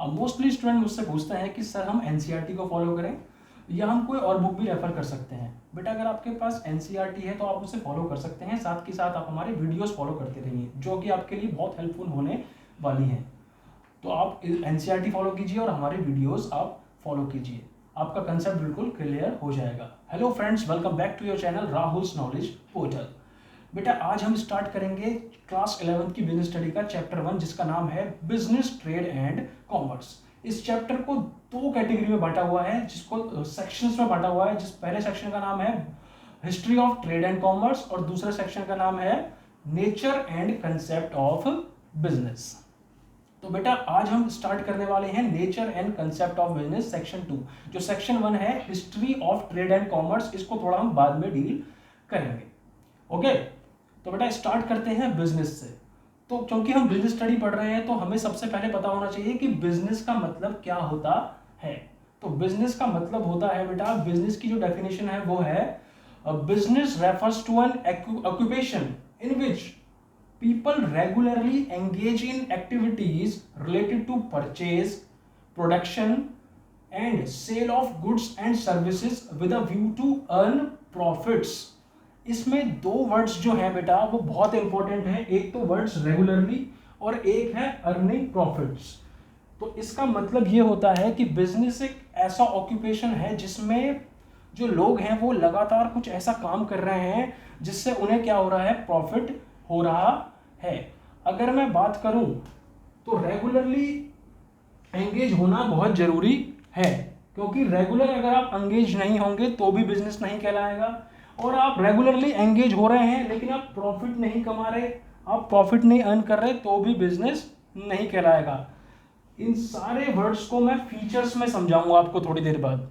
Mostly student मुझसे पूछते हैं कि सर हम एनसीईआरटी को फॉलो करें या हम कोई और बुक भी रेफर कर सकते हैं। बेटा अगर आपके पास एनसीईआरटी है तो आप उसे फॉलो कर सकते हैं, साथ के साथ आप हमारे वीडियोस फॉलो करते रहिए जो कि आपके लिए बहुत हेल्पफुल होने वाली हैं। तो आप एनसीईआरटी फॉलो कीजिए और हमारे वीडियोस आप फॉलो कीजिए, आपका कंसेप्ट बिल्कुल क्लियर हो जाएगा। Hello friends, welcome back to your channel Rahul's knowledge portal. बेटा आज हम स्टार्ट करेंगे क्लास 11th की बिजनेस स्टडी का चैप्टर 1 जिसका नाम है बिजनेस, ट्रेड एंड कॉमर्स। इस चैप्टर को दो कैटेगरी में बांटा हुआ है, जिसको सेक्शंस में बांटा हुआ है। जिस पहले सेक्शन का नाम है history of trade and commerce और दूसरे सेक्शन का नाम है nature and concept of business. तो बेटा आज हम स्टार्ट करने वाले हैं nature and concept of business section 2। जो सेक्शन 1 है history of trade and commerce, इसको थोड़ा हम बाद में डील करेंगे। ओके, तो बेटा स्टार्ट करते हैं बिजनेस से। तो क्योंकि हम बिजनेस स्टडी पढ़ रहे हैं तो हमें सबसे पहले पता होना चाहिए कि बिजनेस का मतलब क्या होता है। तो बिजनेस का मतलब होता है बेटा, बिजनेस की जो डेफिनेशन है वो है business refers to an occupation in which people regularly engage in activities related to purchase, production and sale of goods and services with a view to earn profits। इसमें दो वर्ड्स जो हैं बेटा वो बहुत इंपॉर्टेंट है, एक तो वर्ड्स रेगुलरली और एक है अर्निंग प्रॉफिट्स। तो इसका मतलब ये होता है कि बिजनेस एक ऐसा ऑक्यूपेशन है जिसमें जो लोग हैं वो लगातार कुछ ऐसा काम कर रहे हैं जिससे उन्हें क्या हो रहा है, प्रॉफिट हो रहा है। अगर मैं बात करूं तो रेगुलरली एंगेज होना बहुत जरूरी है, क्योंकि रेगुलर अगर आप एंगेज नहीं होंगे तो भी बिजनेस नहीं कहलाएगा, और आप रेगुलरली एंगेज हो रहे हैं लेकिन आप प्रॉफिट नहीं कमा रहे, आप प्रॉफिट नहीं अर्न कर रहे तो भी बिजनेस नहीं कहलाएगा। इन सारे वर्ड्स को मैं फीचर्स में समझाऊंगा आपको थोड़ी देर बाद।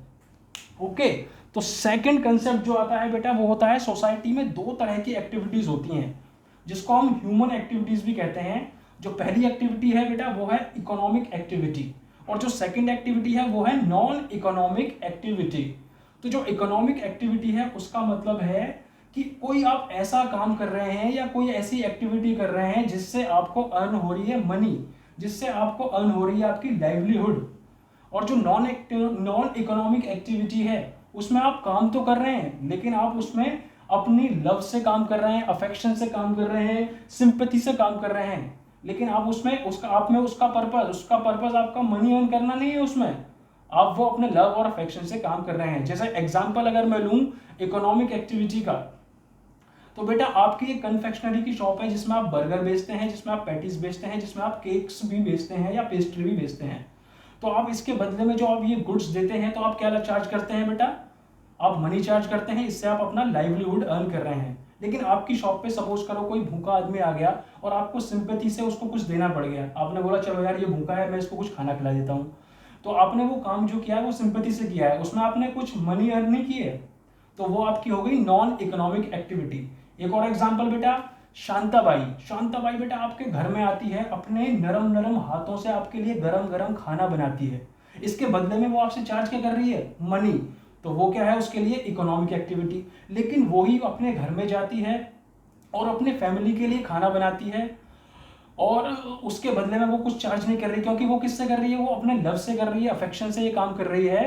ओके, तो सेकंड कंसेप्ट जो आता है बेटा वो होता है सोसाइटी में दो तरह की एक्टिविटीज होती हैं जिसको हम ह्यूमन एक्टिविटीज भी कहते हैं। जो पहली एक्टिविटी है बेटा वो है इकोनॉमिक एक्टिविटी और जो सेकंड एक्टिविटी है वो है नॉन इकोनॉमिक एक्टिविटी। तो जो इकोनॉमिक एक्टिविटी है उसका मतलब है कि कोई आप ऐसा काम कर रहे हैं या कोई ऐसी एक्टिविटी कर रहे हैं जिससे आपको अर्न हो रही है मनी, जिससे आपको अर्न हो रही है आपकी लाइवलीहुड। और जो नॉन इकोनॉमिक एक्टिविटी है उसमें आप काम तो कर रहे हैं लेकिन आप उसमें अपनी लव से काम कर रहे हैं, अफेक्शन से काम कर रहे हैं, सिंपैथी से काम कर रहे हैं, लेकिन आप उसमें उसका पर्पस आपका मनी अर्न करना नहीं है, उसमें आप वो अपने लव और अफेक्शन से काम कर रहे हैं। जैसे एग्जांपल अगर मैं लूं इकोनॉमिक एक्टिविटी का, तो बेटा आपकी एक कन्फेक्शनरी की शॉप है जिसमें आप बर्गर बेचते हैं, जिसमें आप पैटीज बेचते हैं, जिसमें आप केक्स भी बेचते हैं या पेस्ट्री भी बेचते हैं। तो आप इसके बदले में जो आप ये गुड्स देते हैं तो आप क्या चार्ज करते हैं बेटा, आप मनी चार्ज करते हैं, इससे आप अपना लाइवलीहुड अर्न कर रहे हैं। लेकिन आपकी शॉप पे सपोज करो कोई भूखा आदमी आ गया और आपको सिंपैथी से उसको कुछ देना पड़ गया, आपने बोला चलो यार ये भूखा है मैं इसको कुछ खाना खिला देता हूँ। तो आपने वो काम जो किया है वो सिंपैथी से किया है, उसमें आपने कुछ मनी अर्न नहीं की है, तो वो आपकी हो गई नॉन इकोनॉमिक एक्टिविटी। एक और एग्जाम्पल बेटा, शांताबाई बेटा आपके घर में आती है, अपने नरम नरम हाथों से आपके लिए गरम गरम खाना बनाती है, इसके बदले में वो आपसे चार्ज क्या कर रही है, मनी। तो वो क्या है उसके लिए इकोनॉमिक एक्टिविटी। लेकिन वो ही अपने घर में जाती है और अपने फैमिली के लिए खाना बनाती है और उसके बदले में वो कुछ चार्ज नहीं कर रही, क्योंकि वो किससे कर रही है, वो अपने लव से कर रही है, अफेक्शन से ये काम कर रही है।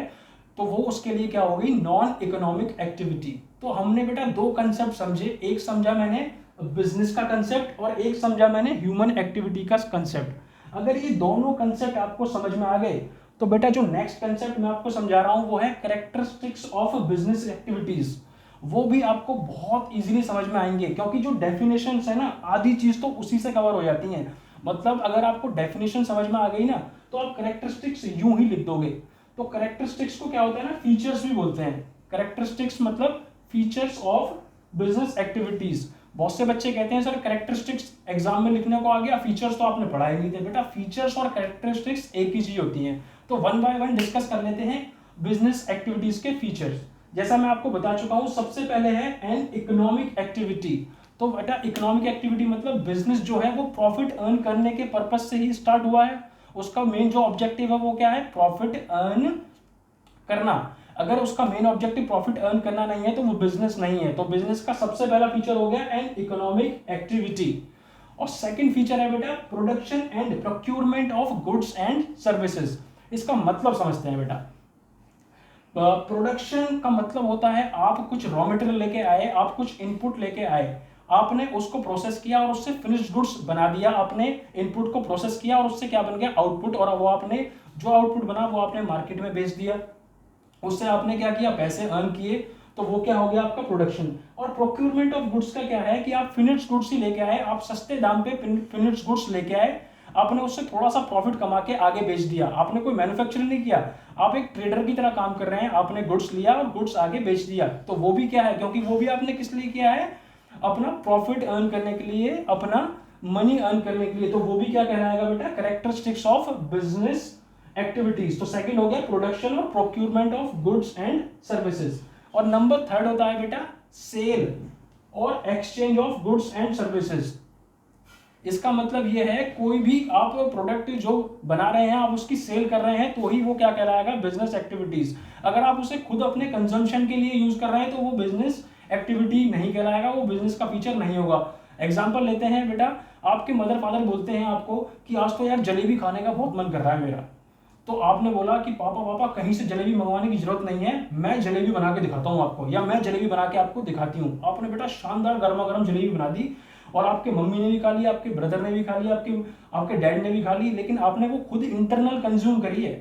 तो वो उसके लिए क्या हो गई, नॉन इकोनॉमिक एक्टिविटी। तो हमने बेटा दो कंसेप्ट समझे, एक समझा मैंने बिजनेस का कंसेप्ट और एक समझा मैंने ह्यूमन एक्टिविटी का कंसेप्ट। अगर ये दोनों कंसेप्ट आपको समझ में आ गए तो बेटा जो नेक्स्ट कंसेप्ट मैं आपको समझा रहा हूं वो है कैरेक्टरिस्टिक्स ऑफ बिजनेस एक्टिविटीज। वो भी आपको बहुत इजीली समझ में आएंगे, क्योंकि जो डेफिनेशंस है ना आधी चीज तो उसी से कवर हो जाती हैं। मतलब अगर आपको डेफिनेशन समझ में आ गई ना तो आप कैरेक्टरिस्टिक्स यूं ही लिख दोगे। तो कैरेक्टरिस्टिक्स को क्या होता है ना, फीचर्स भी बोलते हैं। कैरेक्टरिस्टिक्स मतलब फीचर्स ऑफ बिजनेस एक्टिविटीज। बहुत से बच्चे कहते हैं सर कैरेक्टरिस्टिक्स एग्जाम में लिखने को आ गया, फीचर्स तो आपने पढ़ा ही नहीं थे। बेटा फीचर्स और कैरेक्टरिस्टिक्स एक ही चीज होती हैं। तो वन बाय वन डिस्कस कर लेते हैं बिजनेस एक्टिविटीज के फीचर्स। जैसा मैं आपको बता चुका हूं, सबसे पहले है एन इकोनॉमिक एक्टिविटी। तो बेटा इकोनॉमिक एक्टिविटी मतलब बिजनेस जो है वो प्रॉफिट अर्न करने के पर्पज से ही स्टार्ट हुआ है। उसका मेन जो ऑब्जेक्टिव है वो क्या है, प्रॉफिट अर्न करना। अगर उसका मेन ऑब्जेक्टिव प्रॉफिट अर्न करना नहीं है तो वो बिजनेस नहीं है। तो बिजनेस का सबसे पहला फीचर हो गया एन इकोनॉमिक एक्टिविटी। और सेकंड फीचर है बेटा production and procurement of goods and services. इसका मतलब समझते हैं बेटा। प्रोडक्शन का मतलब होता है आप कुछ रॉ मटेरियल लेके आए, आप कुछ इनपुट लेके आए, आपने उसको प्रोसेस किया और उससे फिनिश्ड गुड्स बना दिया, आपने इनपुट को प्रोसेस किया और उससे क्या बन गया आउटपुट, और वो आपने जो आउटपुट बना वो आपने मार्केट में बेच दिया, उससे आपने क्या किया पैसे अर्न किए, तो वो क्या हो गया आपका प्रोडक्शन। और प्रोक्यूरमेंट ऑफ गुड्स का क्या है कि आप फिनिश्ड गुड्स ही लेके आए, आप सस्ते दाम पे फिनिश्ड गुड्स लेके आए, आपने उससे थोड़ा सा प्रॉफिट कमा के आगे बेच दिया, आपने कोई मैन्युफैक्चरिंग नहीं किया, आप एक ट्रेडर की तरह काम कर रहे हैं, आपने गुड्स लिया और गुड्स आगे बेच दिया, तो वो भी क्या है, क्योंकि वो भी आपने किस लिए किया है, अपना प्रॉफिट अर्न करने के लिए, अपना मनी अर्न करने के लिए, तो वो भी क्या कहलाएगा बेटा कैरेक्टरिस्टिक्स ऑफ बिजनेस एक्टिविटीज। तो सेकंड हो गया प्रोडक्शन और procurement of goods and services. और नंबर थर्ड होता है बेटा सेल और exchange of goods and services. इसका मतलब ये है कोई भी आप प्रोडक्ट जो बना रहे हैं आप उसकी सेल कर रहे हैं तो ही वो क्या कहलाएगा बिजनेस एक्टिविटीज। अगर आप उसे खुद अपने कंजम्पशन के लिए यूज कर रहे हैं तो वो बिजनेस एक्टिविटी नहीं कहलाएगा, वो बिजनेस का फीचर नहीं होगा। एग्जाम्पल लेते हैं बेटा, आपके मदर फादर बोलते हैं आपको कि आज तो यार जलेबी खाने का बहुत मन कर रहा है मेरा, तो आपने बोला कि पापा पापा कहीं से जलेबी मंगवाने की जरूरत नहीं है, मैं जलेबी बना के दिखाता हूँ आपको, या मैं जलेबी बना के आपको दिखाती हूँ। आपने बेटा शानदार गर्मा गर्म जलेबी बना दी और आपके मम्मी ने भी खा ली, आपके ब्रदर ने भी खा ली, आपके डैड ने भी खा ली, लेकिन आपने वो खुद इंटरनल कंज्यूम करी है,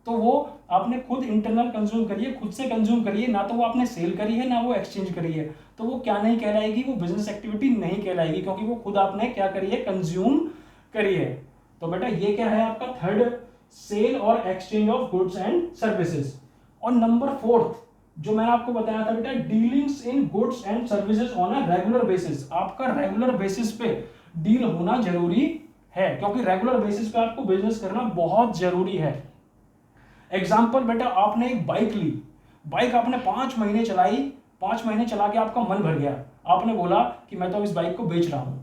तो वो आपने खुद इंटरनल कंज्यूम करी है, खुद से कंज्यूम करी है, ना तो वो आपने सेल करी है ना वो एक्सचेंज करी है, तो वो क्या नहीं कहलाएगी, वो बिजनेस एक्टिविटी नहीं कहलाएगी, क्योंकि वो खुद आपने क्या करी है कंज्यूम करी है। तो बेटा ये क्या है आपका थर्ड, सेल और exchange of goods and services. और नंबर फोर्थ जो मैंने आपको बताया था बेटा dealings in goods and services on a regular basis. आपका रेगुलर बेसिस पे डील होना जरूरी है, क्योंकि रेगुलर बेसिस पे आपको बिजनेस करना बहुत जरूरी है। एग्जाम्पल बेटा आपने एक बाइक ली, बाइक आपने 5 महीने चलाई, 5 महीने चला के आपका मन भर गया, आपने बोला कि मैं तो इस बाइक को बेच रहा हूं,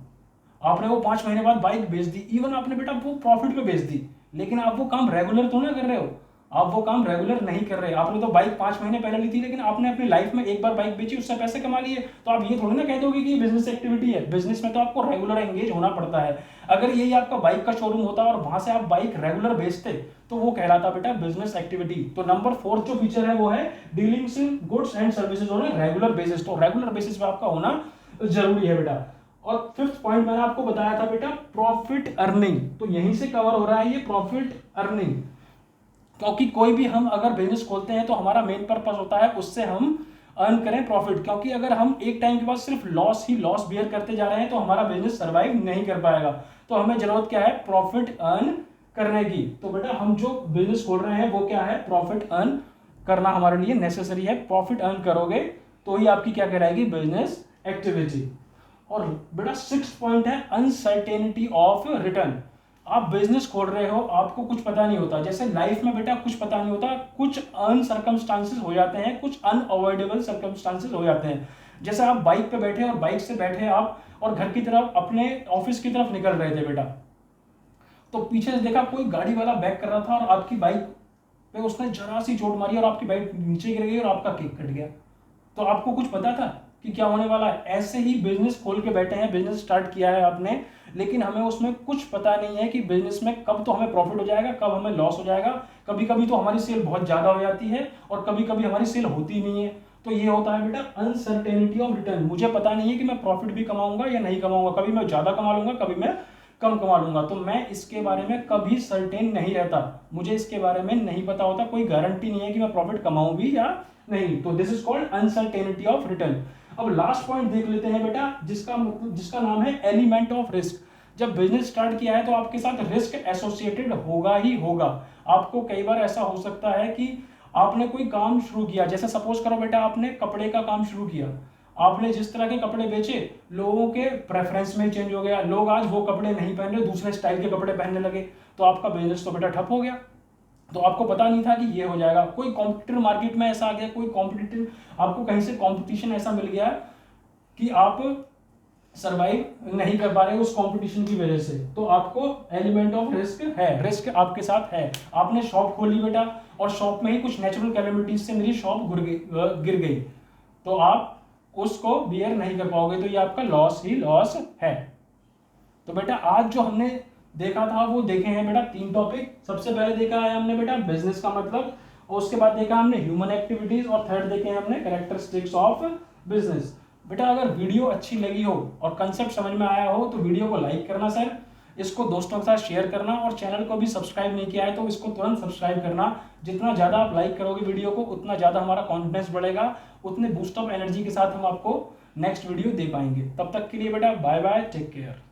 आपने वो 5 महीने बाद बाइक बेच दी, इवन आपने बेटा वो प्रॉफिट पे बेच दी, लेकिन आप वो काम रेगुलर तो ना कर रहे हो, आप वो काम रेगुलर नहीं कर रहे। आपने तो बाइक 5 महीने पहले ली थी, लेकिन आपने अपनी लाइफ में एक बार बाइक बेची, उससे पैसे कमा लिए, तो आप ये थोड़ी ना कह दोगे कि ये बिजनेस एक्टिविटी है। बिजनेस में तो आपको रेगुलर एंगेज होना पड़ता है। अगर यही आपका बाइक का शोरूम होता और वहां से आप बाइक रेगुलर बेचते तो वो कहलाता बेटा बिजनेस एक्टिविटी। तो नंबर फोर्थ जो फीचर है वो है dealings in goods and services on regular basis. तो रेगुलर बेसिस पे आपका होना जरूरी है बेटा। और फिफ्थ पॉइंट मैंने आपको बताया था बेटा प्रॉफिट अर्निंग, तो यहीं से कवर हो रहा है ये प्रॉफिट अर्निंग, क्योंकि कोई भी हम अगर बिजनेस खोलते हैं तो हमारा मेन पर्पस होता है उससे हम अर्न करें प्रॉफिट, क्योंकि अगर हम एक टाइम के बाद सिर्फ लॉस ही लॉस बियर करते जा रहे हैं तो हमारा बिजनेस सर्वाइव नहीं कर पाएगा। तो हमें जरूरत क्या है प्रॉफिट अर्न करने की। तो बेटा हम जो बिजनेस खोल रहे हैं वो क्या है प्रॉफिट अर्न करना हमारे लिए नेसेसरी है। प्रॉफिट अर्न करोगे तो ही आपकी क्या कहलाएगी बिजनेस एक्टिविटी। और बेटा 6th पॉइंट है अनसर्टेनिटी ऑफ रिटर्न। आप बिजनेस खोल रहे हो, आपको कुछ पता नहीं होता, जैसे लाइफ में बेटा कुछ पता नहीं होता, कुछ अनसर्कमस्टांसेस हो जाते हैं, कुछ अनअवॉइडेबल सर्कमस्टांसेस हो जाते हैं। जैसे आप बाइक पे बैठे और बाइक से बैठे आप और घर की तरफ अपने ऑफिस की तरफ निकल रहे थे बेटा, तो पीछे से देखा कोई गाड़ी वाला बैक कर रहा था और आपकी बाइक पे उसने जरा सी चोट मारी और आपकी बाइक नीचे गिर गई और आपका केक कट गया। तो आपको कुछ पता था कि क्या होने वाला है? ऐसे ही बिजनेस खोल के बैठे हैं, बिजनेस स्टार्ट किया है आपने, लेकिन हमें उसमें कुछ पता नहीं है कि बिजनेस में कब तो हमें प्रॉफिट हो जाएगा, कब हमें लॉस हो जाएगा। कभी कभी तो हमारी सेल बहुत ज्यादा हो जाती है और कभी कभी हमारी सेल होती नहीं है। तो ये होता है बेटा अनसर्टेनिटी ऑफ रिटर्न। मुझे पता नहीं है कि मैं प्रॉफिट भी कमाऊंगा या नहीं कमाऊंगा, कभी मैं ज्यादा कमा लूंगा, कभी मैं कम कमा लूंगा, तो मैं इसके बारे में कभी सर्टेन नहीं रहता, मुझे इसके बारे में नहीं पता होता, कोई गारंटी नहीं है कि मैं प्रॉफिट कमाऊं भी या नहीं। तो this is called uncertainty of return. अब लास्ट पॉइंट देख लेते हैं बेटा, जिसका नाम है एलिमेंट ऑफ रिस्क। जब बिजनेस स्टार्ट किया है तो आपके साथ रिस्क एसोसिएटेड होगा ही होगा। आपको कई बार ऐसा हो सकता है कि आपने कोई काम शुरू किया, जैसे सपोज करो बेटा आपने कपड़े का काम शुरू किया, आपने जिस तरह के कपड़े बेचे लोगों के प्रेफरेंस में चेंज हो गया, लोग आज वो कपड़े नहीं पहन रहे, दूसरे स्टाइल के कपड़े पहनने लगे, तो आपका बिजनेस तो बेटा ठप हो गया। तो आपको पता नहीं था कि ये हो जाएगा। कोई कॉम्पिटिटर मार्केट में ऐसा आ गया, कोई कॉम्पिटिटिव आपको कहीं से कॉम्पिटिशन ऐसा मिल गया कि आप सर्वाइव नहीं कर पा रहे उस कंपटीशन की वजह से, तो आपको एलिमेंट ऑफ रिस्क है, रिस्क आपके साथ है। आपने शॉप खोली बेटा और शॉप में ही कुछ नेचुरल कैलेमिटीज से मेरी शॉप गिर गई, तो आप उसको बियर नहीं कर पाओगे, तो ये आपका लॉस ही लॉस है। तो बेटा आज जो हमने देखा था वो देखे हैं बेटा 3 टॉपिक। सबसे पहले देखा है हमने बेटा बिजनेस का मतलब, और उसके बाद देखा हमने ह्यूमन एक्टिविटीज, और थर्ड देखे हैं हमने कैरेक्टरिस्टिक्स ऑफ बिजनेस। बेटा अगर वीडियो अच्छी लगी हो और कंसेप्ट समझ में आया हो तो वीडियो को लाइक करना सर, इसको दोस्तों के साथ शेयर करना, और चैनल को भी सब्सक्राइब नहीं किया है तो इसको तुरंत सब्सक्राइब करना। जितना ज़्यादा आप लाइक करोगे वीडियो को उतना ज़्यादा हमारा कॉन्फिडेंस बढ़ेगा, उतने बूस्ट ऑफ एनर्जी के साथ हम आपको नेक्स्ट वीडियो दे पाएंगे। तब तक के लिए बेटा बाय बाय, टेक केयर।